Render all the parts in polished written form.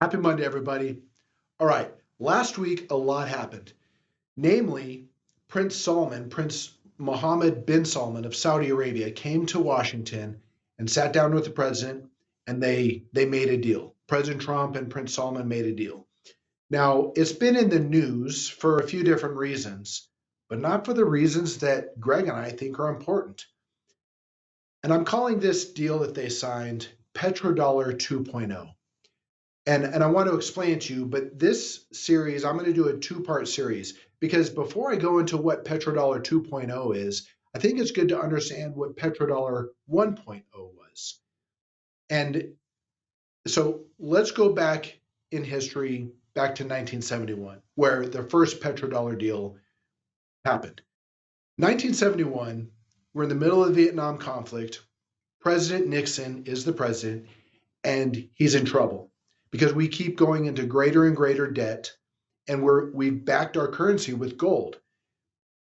Happy Monday, everybody. All right, last week a lot happened. Namely, Prince Salman, Prince Mohammed bin Salman of Saudi Arabia, came to Washington and sat down with the president, and they made a deal. President Trump and Prince Salman made a deal. Now, it's been in the news for a few different reasons, but not for the reasons that Greg and I think are important. And I'm calling this deal that they signed Petrodollar 2.0. And I want to explain it to you, but this series, I'm going to do a two-part series because before I go into what Petrodollar 2.0 is, I think it's good to understand what Petrodollar 1.0 was. And so let's go back in history, back to 1971, where the first petrodollar deal happened. 1971, we're in the middle of the Vietnam conflict. President Nixon is the president, and he's in trouble because we keep going into greater and greater debt, and we've backed our currency with gold.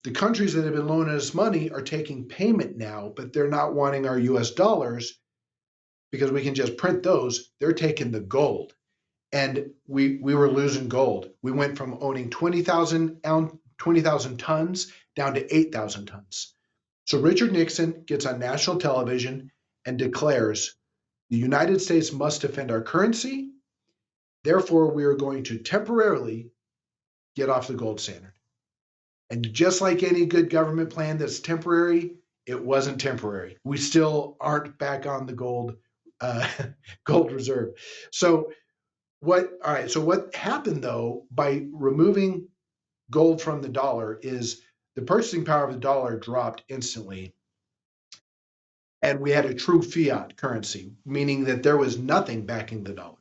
The countries that have been loaning us money are taking payment now, but they're not wanting our US dollars because we can just print those. They're taking the gold. And we were losing gold. We went from owning 20,000 tons down to 8,000 tons. So Richard Nixon gets on national television and declares the United States must defend our currency. Therefore, we are going to temporarily get off the gold standard. And just like any good government plan that's temporary, it wasn't temporary. We still aren't back on the gold gold reserve. So what happened though by removing gold from the dollar is the purchasing power of the dollar dropped instantly. And we had a true fiat currency, meaning that there was nothing backing the dollar.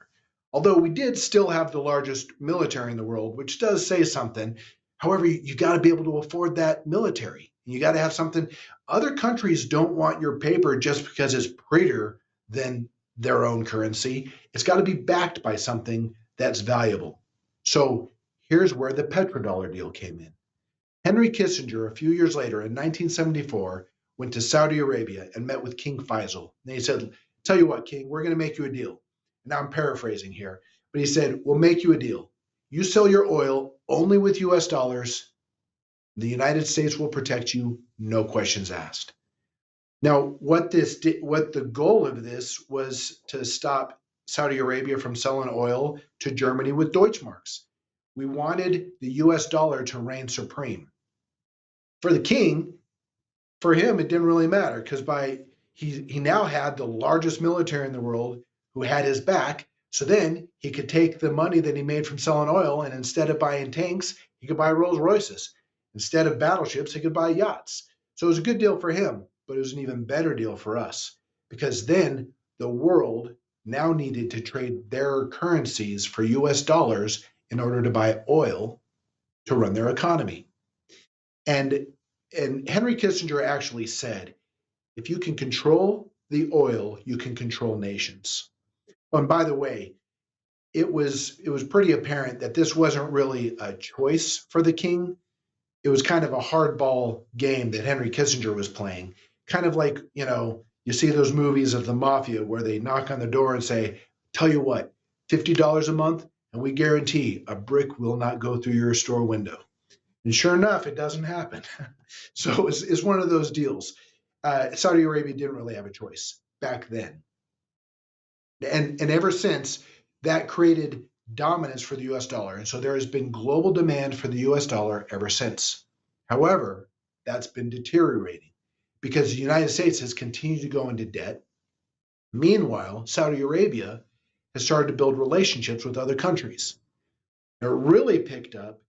Although we did still have the largest military in the world, which does say something. However, you got to be able to afford that military. You got to have something. Other countries don't want your paper just because it's prettier than their own currency. It's got to be backed by something that's valuable. So here's where the petrodollar deal came in. Henry Kissinger, a few years later in 1974, went to Saudi Arabia and met with King Faisal. And he said, tell you what, King, we're going to make you a deal. Now I'm paraphrasing here, but he said, we'll make you a deal. You sell your oil only with US dollars. The United States will protect you, no questions asked. Now, what the goal of this was to stop Saudi Arabia from selling oil to Germany with Deutschmarks. We wanted the US dollar to reign supreme. For the king, for him, it didn't really matter because he now had the largest military in the world who had his back. So then he could take the money that he made from selling oil, and instead of buying tanks, he could buy Rolls Royces. Instead of battleships, he could buy yachts. So it was a good deal for him, but it was an even better deal for us because then the world now needed to trade their currencies for US dollars in order to buy oil to run their economy. And Henry Kissinger actually said, if you can control the oil, you can control nations. Oh, and by the way, it was pretty apparent that this wasn't really a choice for the king. It was kind of a hardball game that Henry Kissinger was playing. Kind of like, you see those movies of the mafia where they knock on the door and say, tell you what, $50 a month, and we guarantee a brick will not go through your store window. And sure enough, it doesn't happen. So it's one of those deals. Saudi Arabia didn't really have a choice back then. And ever since, that created dominance for the US dollar. And so there has been global demand for the US dollar ever since. However, that's been deteriorating because the United States has continued to go into debt. Meanwhile, Saudi Arabia has started to build relationships with other countries. It really picked up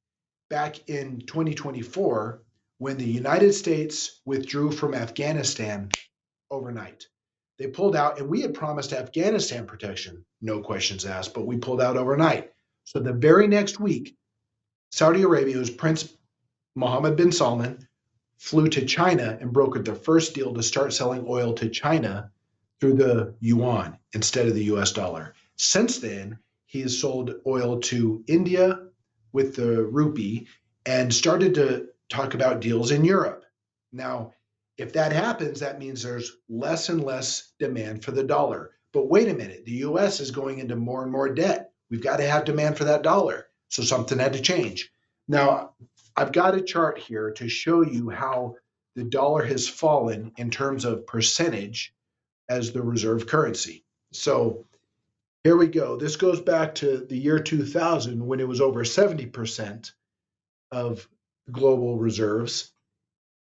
back in 2024 when the United States withdrew from Afghanistan overnight. They pulled out, and we had promised Afghanistan protection, no questions asked, but we pulled out overnight. So the very next week, Saudi Arabia's Prince Mohammed bin Salman flew to China and brokered the first deal to start selling oil to China through the yuan instead of the US dollar. Since then, he has sold oil to India with the rupee and started to talk about deals in Europe. Now, if that happens, that means there's less and less demand for the dollar. But wait a minute, the US is going into more and more debt. We've got to have demand for that dollar. So something had to change. Now, I've got a chart here to show you how the dollar has fallen in terms of percentage as the reserve currency. So here we go. This goes back to the year 2000 when it was over 70% of global reserves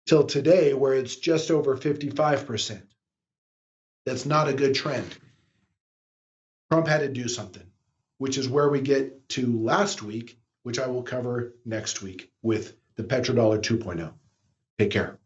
till today where it's just over 55%. That's not a good trend. Trump had to do something, which is where we get to last week, which I will cover next week with the Petrodollar 2.0. Take care.